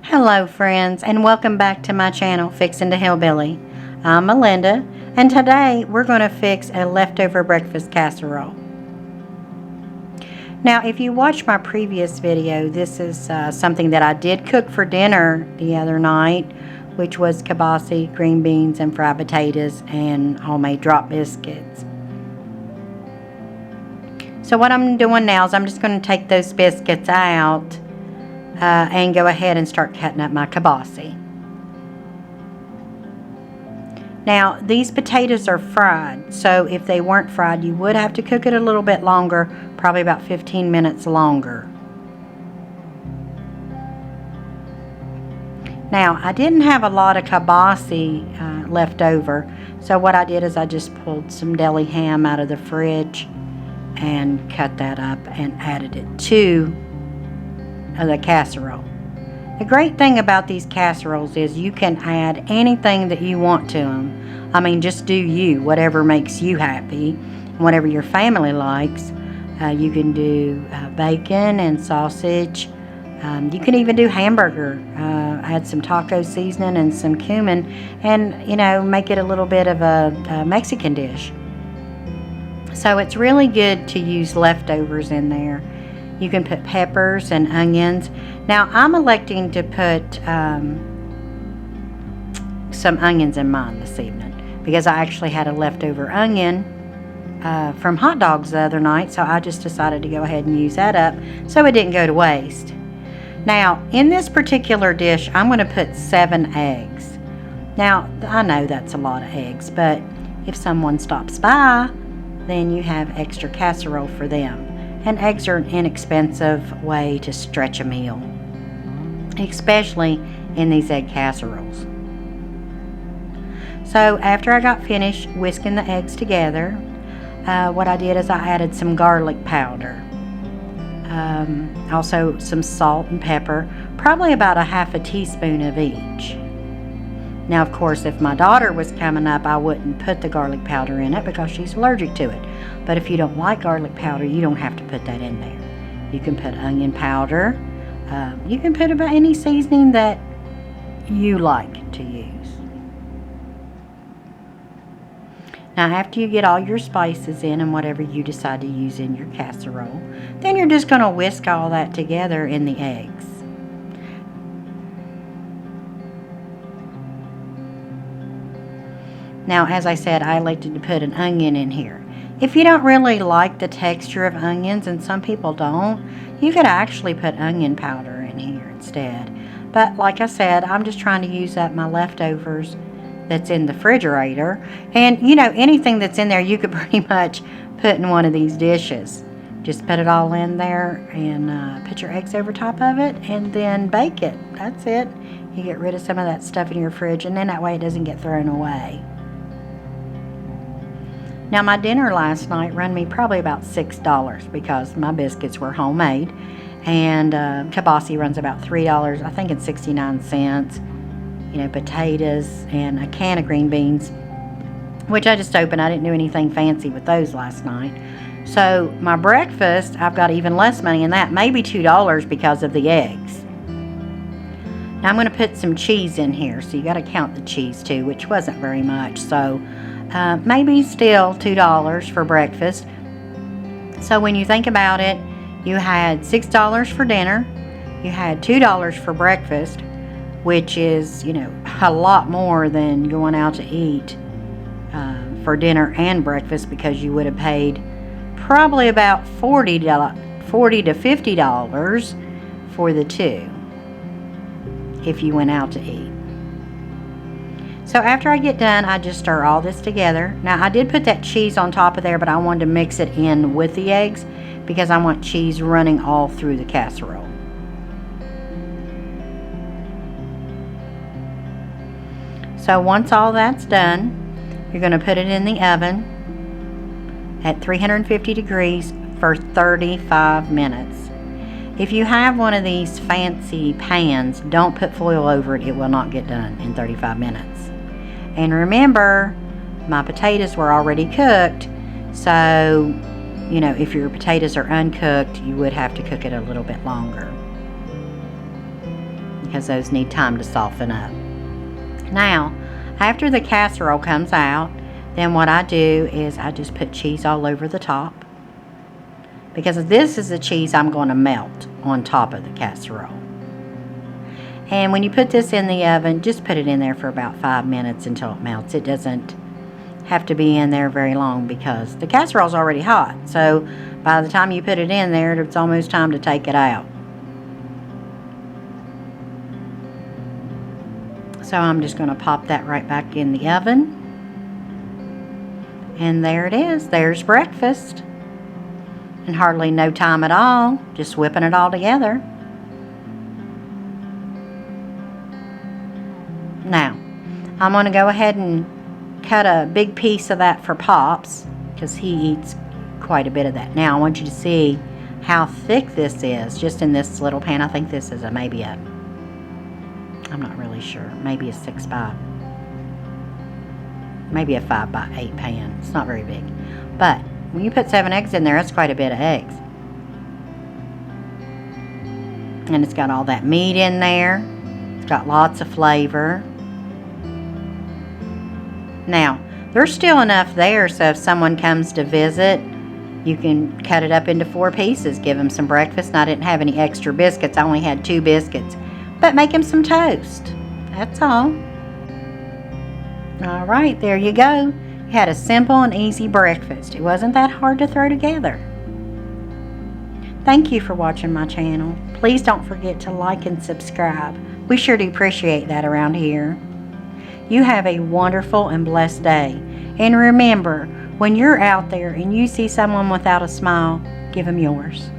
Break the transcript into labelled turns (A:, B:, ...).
A: Hello friends, and welcome back to my channel, Fixin' to Hillbilly. I'm Melinda, and today we're going to fix a leftover breakfast casserole. Now, if you watched my previous video, this is something that I did cook for dinner the other night, which was kielbasa, green beans, and fried potatoes, and homemade drop biscuits. So what I'm doing now is I'm just going to take those biscuits out and go ahead and start cutting up my kielbasa. Now, these potatoes are fried, so if they weren't fried, you would have to cook it a little bit longer, probably about 15 minutes longer. Now, I didn't have a lot of kielbasa left over, so what I did is I just pulled some deli ham out of the fridge and cut that up and added it to the casserole. The great thing about these casseroles is you can add anything that you want to them. I mean, just do you, whatever makes you happy, whatever your family likes. You can do bacon and sausage. You can even do hamburger. Add some taco seasoning and some cumin, and make it a little bit of a Mexican dish. So it's really good to use leftovers in there. You can put peppers and onions. Now, I'm electing to put some onions in mine this evening because I actually had a leftover onion from hot dogs the other night, so I just decided to go ahead and use that up so it didn't go to waste. Now, in this particular dish, I'm going to put 7 eggs. Now, I know that's a lot of eggs, but if someone stops by, then you have extra casserole for them. And eggs are an inexpensive way to stretch a meal, especially in these egg casseroles. So after I got finished whisking the eggs together, what I did is I added some garlic powder, also some salt and pepper, probably about a half a teaspoon of each. Now, of course, if my daughter was coming up, I wouldn't put the garlic powder in it because she's allergic to it. But if you don't like garlic powder, you don't have to put that in there. You can put onion powder. You can put about any seasoning that you like to use. Now, after you get all your spices in and whatever you decide to use in your casserole, then you're just going to whisk all that together in the eggs. Now, as I said, I elected to put an onion in here. If you don't really like the texture of onions, and some people don't, you could actually put onion powder in here instead. But like I said, I'm just trying to use up my leftovers that's in the refrigerator. And, anything that's in there, you could pretty much put in one of these dishes. Just put it all in there and put your eggs over top of it and then bake it. That's it. You get rid of some of that stuff in your fridge, and then that way it doesn't get thrown away. Now, my dinner last night ran me probably about $6 because my biscuits were homemade, and kielbasa runs about $3, I think it's 69 cents. Potatoes and a can of green beans, which I just opened. I didn't do anything fancy with those last night. So my breakfast, I've got even less money in that, maybe $2 because of the eggs. Now I'm going to put some cheese in here, so you got to count the cheese too, which wasn't very much. So maybe still $2 for breakfast. So when you think about it, you had $6 for dinner, you had $2 for breakfast, which is, a lot more than going out to eat for dinner and breakfast, because you would have paid probably about $40 to $50 for the two if you went out to eat. So after I get done, I just stir all this together. Now, I did put that cheese on top of there, but I wanted to mix it in with the eggs because I want cheese running all through the casserole. So once all that's done, you're going to put it in the oven at 350 degrees for 35 minutes. If you have one of these fancy pans, don't put foil over it. It will not get done in 35 minutes. And remember, my potatoes were already cooked, so, if your potatoes are uncooked, you would have to cook it a little bit longer. because those need time to soften up. Now, after the casserole comes out, then what I do is I just put cheese all over the top, because this is the cheese I'm going to melt on top of the casserole. And when you put this in the oven, just put it in there for about 5 minutes until it melts. It doesn't have to be in there very long because the casserole's already hot. So by the time you put it in there, it's almost time to take it out. So I'm just going to pop that right back in the oven. And there it is. There's breakfast. In hardly no time at all. Just whipping it all together. Now, I'm going to go ahead and cut a big piece of that for Pops, because he eats quite a bit of that. Now, I want you to see how thick this is, just in this little pan. I think this is maybe a, I'm not really sure, maybe a 6 by, maybe a 5 by 8 pan. It's not very big. But when you put 7 eggs in there, that's quite a bit of eggs. And it's got all that meat in there. It's got lots of flavor. Now, there's still enough there, so if someone comes to visit, you can cut it up into 4 pieces, give them some breakfast. And I didn't have any extra biscuits. I only had 2 biscuits. But make them some toast. That's all. All right, there you go. You had a simple and easy breakfast. It wasn't that hard to throw together. Thank you for watching my channel. Please don't forget to like and subscribe. We sure do appreciate that around here. You have a wonderful and blessed day. And remember, when you're out there and you see someone without a smile, give them yours.